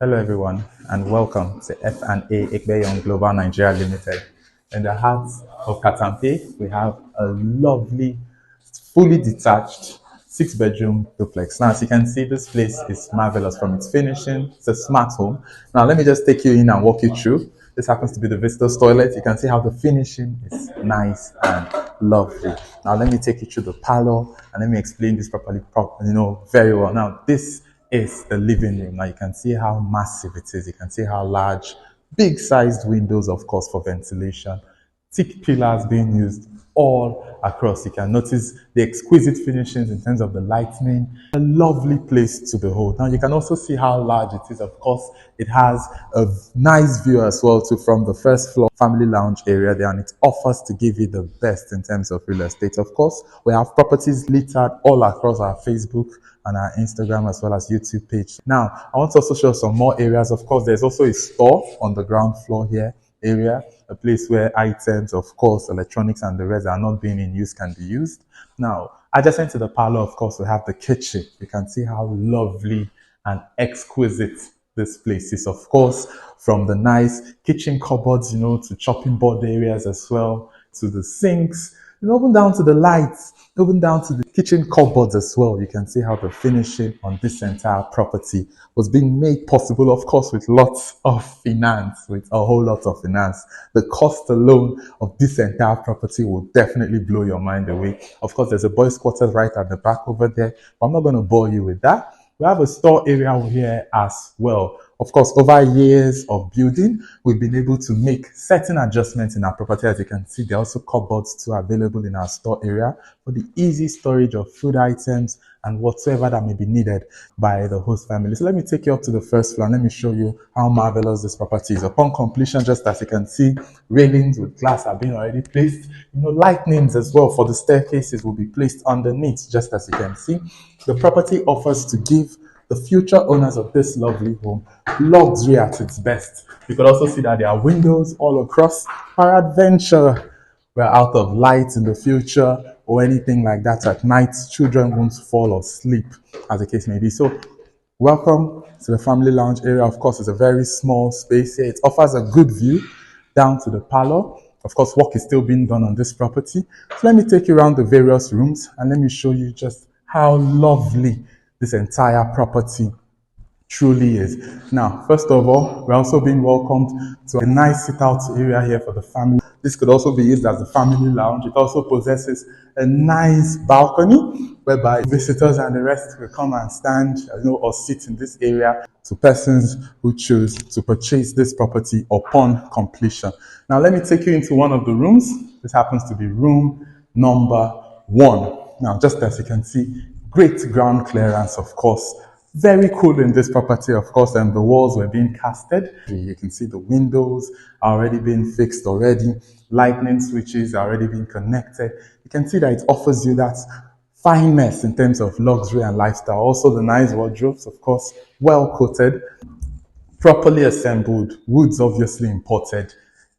Hello everyone and welcome to F&A Faegbeyonglobal Nigeria Limited. In the heart of Katampe, we have a lovely, fully detached six-bedroom duplex. Now, as you can see, this place is marvelous from its finishing. It's a smart home. Now, let me just take you in and walk you through. This happens to be the visitor's toilet. You can see how the finishing is nice and lovely. Now, let me take you through the parlor and let me explain this properly, very well. Now, this is the living room. Now you can see how massive it is. You can see how large, big sized windows, of course, for ventilation. Thick pillars being used all across. You can notice the exquisite finishings in terms of the lighting. A lovely place to behold. Now you can also see how large it is. Of course, it has a nice view as well too from the first floor family lounge area there, and it offers to give you the best in terms of real estate. Of course, we have properties littered all across our Facebook and our Instagram as well as YouTube page. Now, I want to also show some more areas. Of course, there's also a store on the ground floor here area, a place where items, of course, electronics and the rest are not being in use can be used. Now, adjacent to the parlor, of course, we have the kitchen. You can see how lovely and exquisite this place is. Of course, from the nice kitchen cupboards, to chopping board areas as well, to the sinks, even down to the lights, even down to the kitchen cupboards as well. You can see how the finishing on this entire property was being made possible, of course, with lots of finance, with a whole lot of finance. The cost alone of this entire property will definitely blow your mind away. Of course, there's a boys' quarters right at the back over there, but I'm not going to bore you with that. We have a store area here as well. Of course, over years of building, we've been able to make certain adjustments in our property. As you can see, there are also cupboards too available in our store area for the easy storage of food items and whatsoever that may be needed by the host family. So let me take you up to the first floor and let me show you how marvelous this property is. Upon completion, just as you can see, railings with glass are being already placed. Lightnings as well for the staircases will be placed underneath, just as you can see. The property offers to give the future owners of this lovely home luxury at its best. You can also see that there are windows all across. Peradventure, we're out of light in the future or anything like that at night, children won't fall asleep, as the case may be. So, welcome to the family lounge area. Of course, it's a very small space here. It offers a good view down to the parlor. Of course, work is still being done on this property. So let me take you around the various rooms and let me show you just how lovely this entire property truly is. Now, first of all, we're also being welcomed to a nice sit-out area here for the family. This could also be used as the family lounge. It also possesses a nice balcony whereby visitors and the rest will come and stand, or sit in this area to persons who choose to purchase this property upon completion. Now, let me take you into one of the rooms. This happens to be room number 1. Now, just as you can see, great ground clearance, of course. Very cool in this property, of course, and the walls were being casted. You can see the windows are already being fixed already. Lightning switches are already being connected. You can see that it offers you that fineness in terms of luxury and lifestyle. Also the nice wardrobes, of course, well coated, properly assembled, woods obviously imported,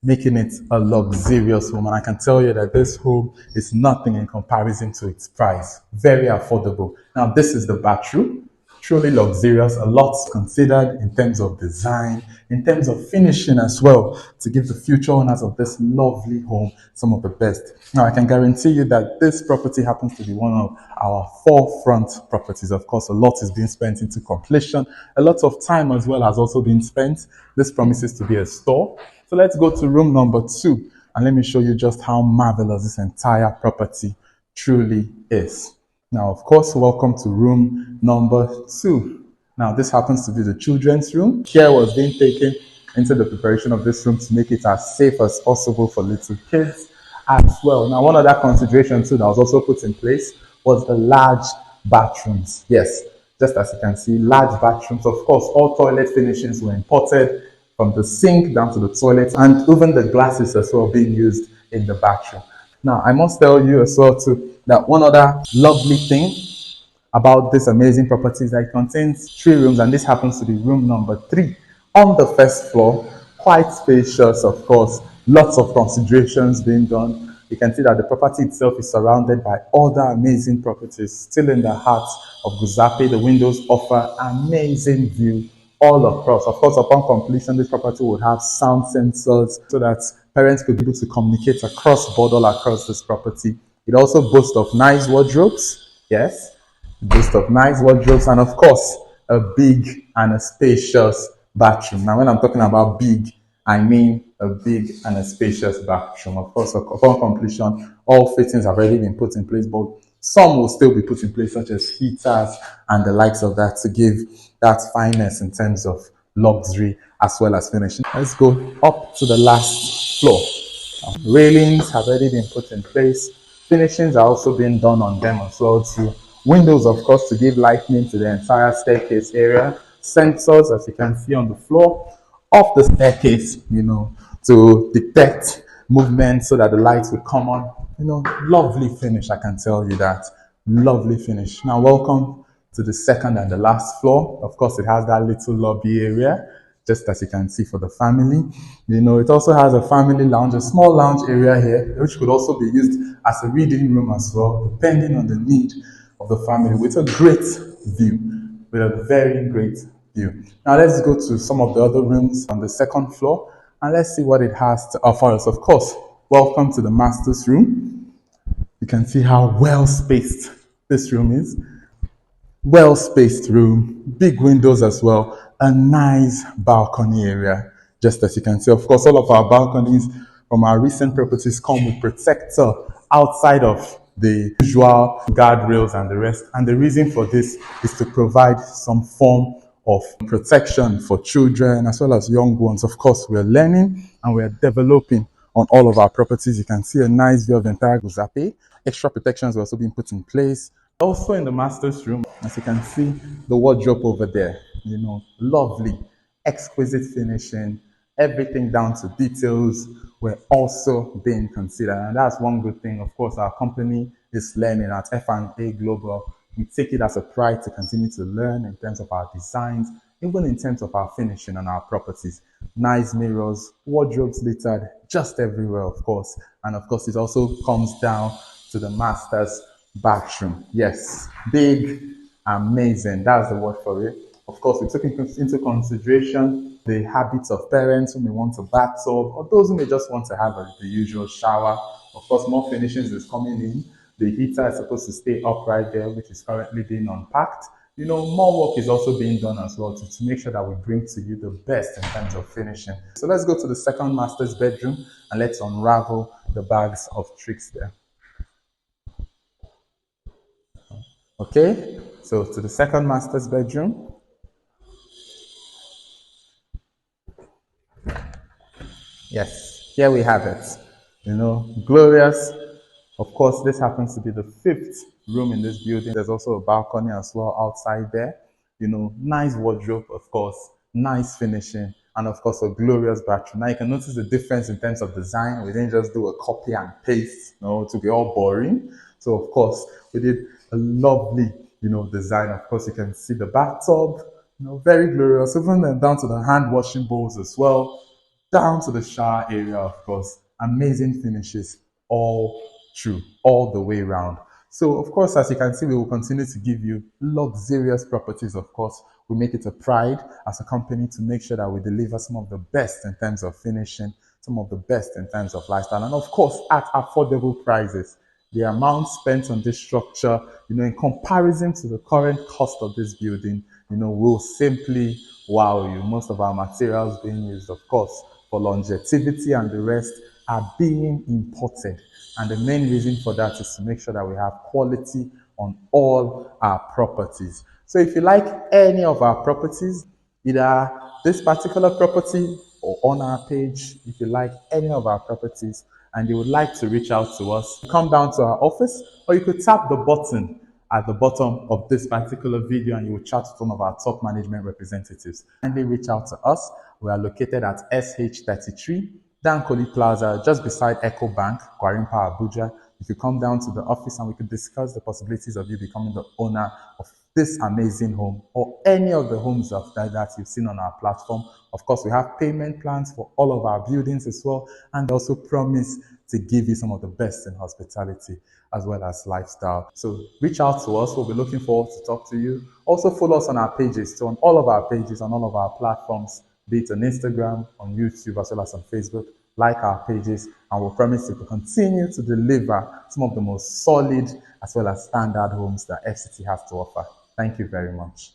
making it a luxurious home. And I can tell you that this home is nothing in comparison to its price. Very affordable. Now, this is the bathroom. Truly luxurious, a lot considered in terms of design, in terms of finishing as well, to give the future owners of this lovely home some of the best. Now, I can guarantee you that this property happens to be one of our forefront properties. Of course, a lot is being spent into completion. A lot of time as well has also been spent. This promises to be a store. So let's go to room number 2 and let me show you just how marvelous this entire property truly is. Now, of course, welcome to room number 2. Now, this happens to be the children's room. Care was being taken into the preparation of this room to make it as safe as possible for little kids as well. Now, one other consideration too that was also put in place was the large bathrooms. Yes, just as you can see, large bathrooms. Of course, all toilet finishings were imported from the sink down to the toilet, and even the glasses as well being used in the bathroom. Now, I must tell you as well too that one other lovely thing about this amazing property is that it contains 3 rooms, and this happens to be room number 3 on the first floor. Quite spacious, of course. Lots of considerations being done. You can see that the property itself is surrounded by other amazing properties still in the heart of Guzape. The windows offer amazing view all across. Of course, upon completion, this property would have sound sensors so that parents could be able to communicate across board all across this property. It also boasts of nice wardrobes. Yes, it boasts of nice wardrobes, and of course, a big and a spacious bathroom. Now, when I'm talking about big, I mean a big and a spacious bathroom. Of course, upon completion, all fittings have already been put in place, but some will still be put in place, such as heaters and the likes of that, to give that fineness in terms of luxury as well as finishing. Let's go up to the last floor. Railings have already been put in place. Finishings are also being done on them as well too. Windows, of course, to give lighting to the entire staircase area. Sensors, as you can see on the floor of the staircase, to detect movement so that the lights would come on. Lovely finish, I can tell you that. Lovely finish. Now, welcome to the second and the last floor. Of course, it has that little lobby area, just as you can see for the family. It also has a family lounge, a small lounge area here, which could also be used as a reading room as well, depending on the need of the family, with a great view, with a very great view. Now let's go to some of the other rooms on the second floor and let's see what it has to offer us. Of course, welcome to the master's room. You can see how well spaced this room is. Well spaced room, big windows as well, a nice balcony area, just as you can see. Of course, all of our balconies from our recent properties come with protector outside of the usual guardrails and the rest. And the reason for this is to provide some form of protection for children as well as young ones. Of course, we're learning and we're developing on all of our properties. You can see a nice view of the entire Guzape. Extra protections are also being put in place. Also in the master's room, as you can see, the wardrobe over there, lovely, exquisite finishing, everything down to details were also being considered. And that's one good thing. Of course, our company is learning at F&A Global. We take it as a pride to continue to learn in terms of our designs, even in terms of our finishing on our properties. Nice mirrors, wardrobes littered just everywhere, of course. And of course, it also comes down to the master's bathroom. Yes, big, amazing. That's the word for it. Of course, we took into consideration the habits of parents who may want a bathtub or those who may just want to have the usual shower. Of course, more finishings is coming in. The heater is supposed to stay upright there, which is currently being unpacked. More work is also being done as well to make sure that we bring to you the best in terms of finishing. So let's go to the second master's bedroom and let's unravel the bags of tricks there. Okay, so to the second master's bedroom. Yes, here we have it. Glorious. Of course, this happens to be the fifth room in this building. There's also a balcony as well outside there. Nice wardrobe, of course, nice finishing, and of course, a glorious bathroom. Now you can notice the difference in terms of design. We didn't just do a copy and paste, to be all boring. So of course, we did a lovely, design. Of course, you can see the bathtub, very glorious, even down to the hand washing bowls as well, down to the shower area, of course. Amazing finishes all through, all the way around. So, of course, as you can see, we will continue to give you luxurious properties, of course. We make it a pride as a company to make sure that we deliver some of the best in terms of finishing, some of the best in terms of lifestyle, and of course, at affordable prices. The amount spent on this structure, in comparison to the current cost of this building, will simply wow you. Most of our materials being used, of course, for longevity and the rest are being imported. And the main reason for that is to make sure that we have quality on all our properties. So if you like any of our properties, either this particular property or on our page, if you like any of our properties and you would like to reach out to us, come down to our office, or you could tap the button at the bottom of this particular video and you will chat with one of our top management representatives. Kindly reach out to us. We are located at SH33, Dankoli Plaza, just beside Echo Bank, Gwarinpa, Abuja. You could come down to the office and we could discuss the possibilities of you becoming the owner of this amazing home or any of the homes that you've seen on our platform. Of course, we have payment plans for all of our buildings as well, and also promise to give you some of the best in hospitality as well as lifestyle. So reach out to us. We'll be looking forward to talk to you. Also follow us on our pages, so on all of our pages, on all of our platforms, be it on Instagram, on YouTube, as well as on Facebook. Like our pages, and we'll promise to continue to deliver some of the most solid as well as standard homes that FCT has to offer. Thank you very much.